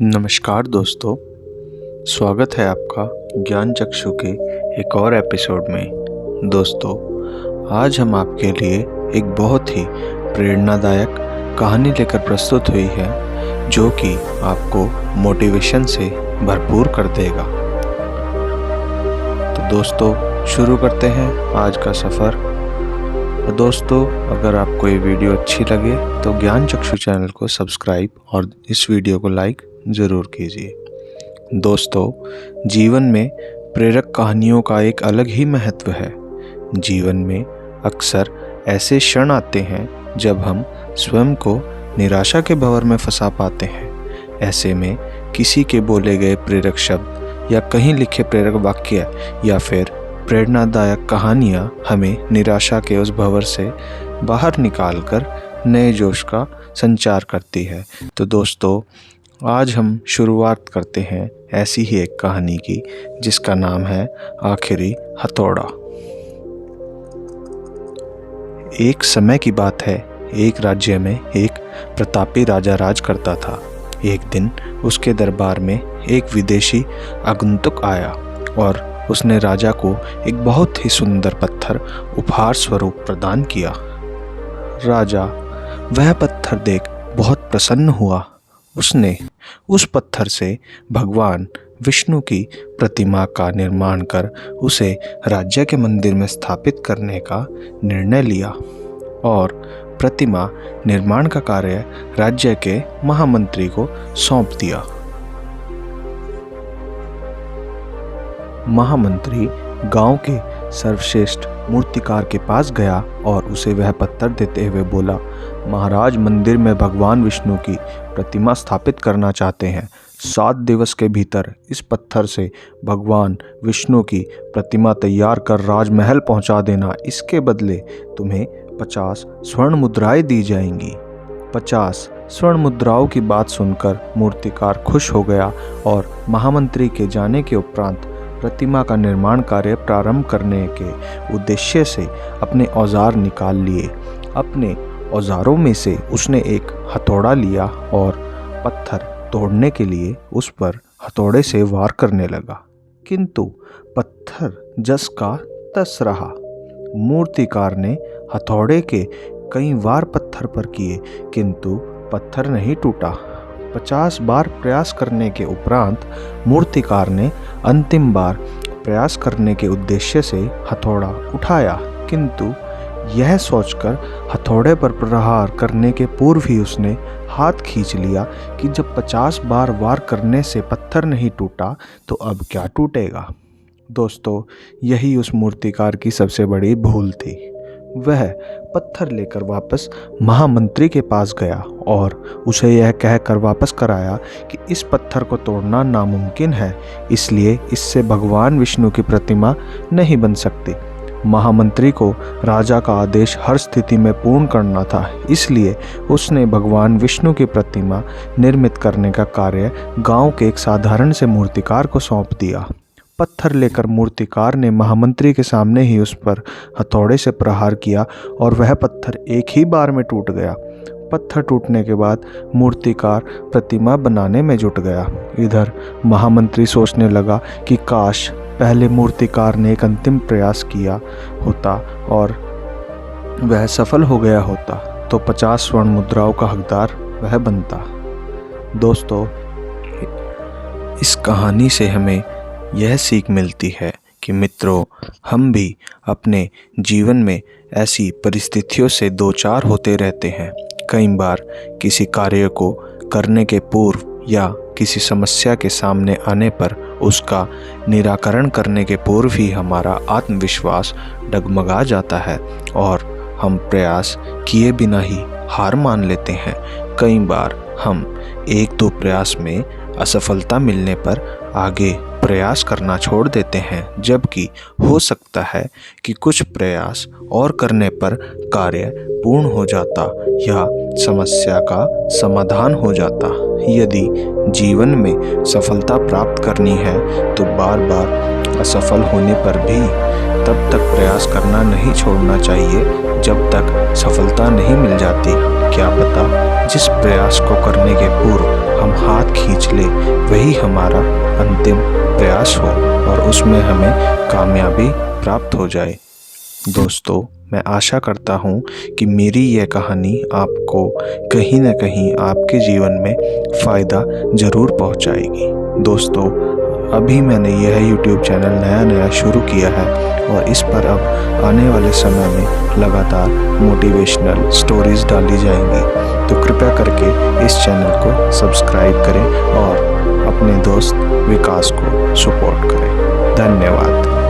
नमस्कार दोस्तों, स्वागत है आपका ज्ञान चक्षु के एक और एपिसोड में। दोस्तों, आज हम आपके लिए एक बहुत ही प्रेरणादायक कहानी लेकर प्रस्तुत हुई है जो कि आपको मोटिवेशन से भरपूर कर देगा। तो दोस्तों, शुरू करते हैं आज का सफ़र। दोस्तों, अगर आपको ये वीडियो अच्छी लगे तो ज्ञान चक्षु चैनल को सब्सक्राइब और इस वीडियो को लाइक ज़रूर कीजिए। दोस्तों, जीवन में प्रेरक कहानियों का एक अलग ही महत्व है। जीवन में अक्सर ऐसे क्षण आते हैं जब हम स्वयं को निराशा के भंवर में फंसा पाते हैं। ऐसे में किसी के बोले गए प्रेरक शब्द या कहीं लिखे प्रेरक वाक्य या फिर प्रेरणादायक कहानियाँ हमें निराशा के उस भंवर से बाहर निकालकर नए जोश का संचार करती है। तो दोस्तों, आज हम शुरुआत करते हैं ऐसी ही एक कहानी की जिसका नाम है आखिरी हथौड़ा। एक समय की बात है, एक राज्य में एक प्रतापी राजा राज करता था। एक दिन उसके दरबार में एक विदेशी आगंतुक आया और उसने राजा को एक बहुत ही सुंदर पत्थर उपहार स्वरूप प्रदान किया। राजा वह पत्थर देख बहुत प्रसन्न हुआ। उसने उस पत्थर से भगवान विष्णु की प्रतिमा का निर्माण कर उसे राज्य के मंदिर में स्थापित करने का निर्णय लिया और प्रतिमा निर्माण का कार्य राज्य के महामंत्री को सौंप दिया। महामंत्री गांव के सर्वश्रेष्ठ मूर्तिकार के पास गया और उसे वह पत्थर देते हुए बोला, महाराज, मंदिर में भगवान विष्णु की प्रतिमा स्थापित करना चाहते हैं। 7 दिवस के भीतर इस पत्थर से भगवान विष्णु की प्रतिमा तैयार कर राजमहल पहुंचा देना। इसके बदले तुम्हें 50 स्वर्ण मुद्राएं दी जाएंगी। 50 स्वर्ण मुद्राओं की बात सुनकर मूर्तिकार खुश हो गया और महामंत्री के जाने के उपरांत प्रतिमा का निर्माण कार्य प्रारंभ करने के उद्देश्य से अपने औजार निकाल लिए। अपने औजारों में से उसने एक हथौड़ा लिया और पत्थर तोड़ने के लिए उस पर हथौड़े से वार करने लगा, किंतु पत्थर जस का तस रहा। मूर्तिकार ने हथौड़े के कई वार पत्थर पर किए, किंतु पत्थर नहीं टूटा। 50 बार प्रयास करने के उपरांत मूर्तिकार ने अंतिम बार प्रयास करने के उद्देश्य से हथौड़ा उठाया, किंतु यह सोचकर हथौड़े पर प्रहार करने के पूर्व ही उसने हाथ खींच लिया कि जब 50 बार वार करने से पत्थर नहीं टूटा तो अब क्या टूटेगा। दोस्तों, यही उस मूर्तिकार की सबसे बड़ी भूल थी। वह पत्थर लेकर वापस महामंत्री के पास गया और उसे यह कहकर वापस कराया कि इस पत्थर को तोड़ना नामुमकिन है, इसलिए इससे भगवान विष्णु की प्रतिमा नहीं बन सकती। महामंत्री को राजा का आदेश हर स्थिति में पूर्ण करना था, इसलिए उसने भगवान विष्णु की प्रतिमा निर्मित करने का कार्य गांव के एक साधारण से मूर्तिकार को सौंप दिया। पत्थर लेकर मूर्तिकार ने महामंत्री के सामने ही उस पर हथौड़े से प्रहार किया और वह पत्थर एक ही बार में टूट गया। पत्थर टूटने के बाद मूर्तिकार प्रतिमा बनाने में जुट गया। इधर महामंत्री सोचने लगा कि काश पहले मूर्तिकार ने एक अंतिम प्रयास किया होता और वह सफल हो गया होता तो 50 स्वर्ण मुद्राओं का हकदार वह बनता। दोस्तों, इस कहानी से हमें यह सीख मिलती है कि मित्रों, हम भी अपने जीवन में ऐसी परिस्थितियों से दो चार होते रहते हैं। कई बार किसी कार्य को करने के पूर्व या किसी समस्या के सामने आने पर उसका निराकरण करने के पूर्व ही हमारा आत्मविश्वास डगमगा जाता है और हम प्रयास किए बिना ही हार मान लेते हैं। कई बार हम 1-2 प्रयास में असफलता मिलने पर आगे प्रयास करना छोड़ देते हैं, जबकि हो सकता है कि कुछ प्रयास और करने पर कार्य पूर्ण हो जाता या समस्या का समाधान हो जाता। यदि जीवन में सफलता प्राप्त करनी है तो बार बार असफल होने पर भी तब तक प्रयास करना नहीं छोड़ना चाहिए जब तक सफलता नहीं मिल जाती। क्या पता जिस प्रयास को करने के पूर्व हम हाथ खींच ले वही हमारा अंतिम प्रयास हो और उसमें हमें कामयाबी प्राप्त हो जाए। दोस्तों, मैं आशा करता हूँ कि मेरी यह कहानी आपको कहीं न कहीं आपके जीवन में फ़ायदा ज़रूर पहुँचाएगी। दोस्तों, अभी मैंने यह YouTube चैनल नया शुरू किया है और इस पर अब आने वाले समय में लगातार मोटिवेशनल स्टोरीज़ डाली जाएंगी, तो कृपया करके इस चैनल को सब्सक्राइब करें और अपने दोस्त विकास को सपोर्ट करें। धन्यवाद।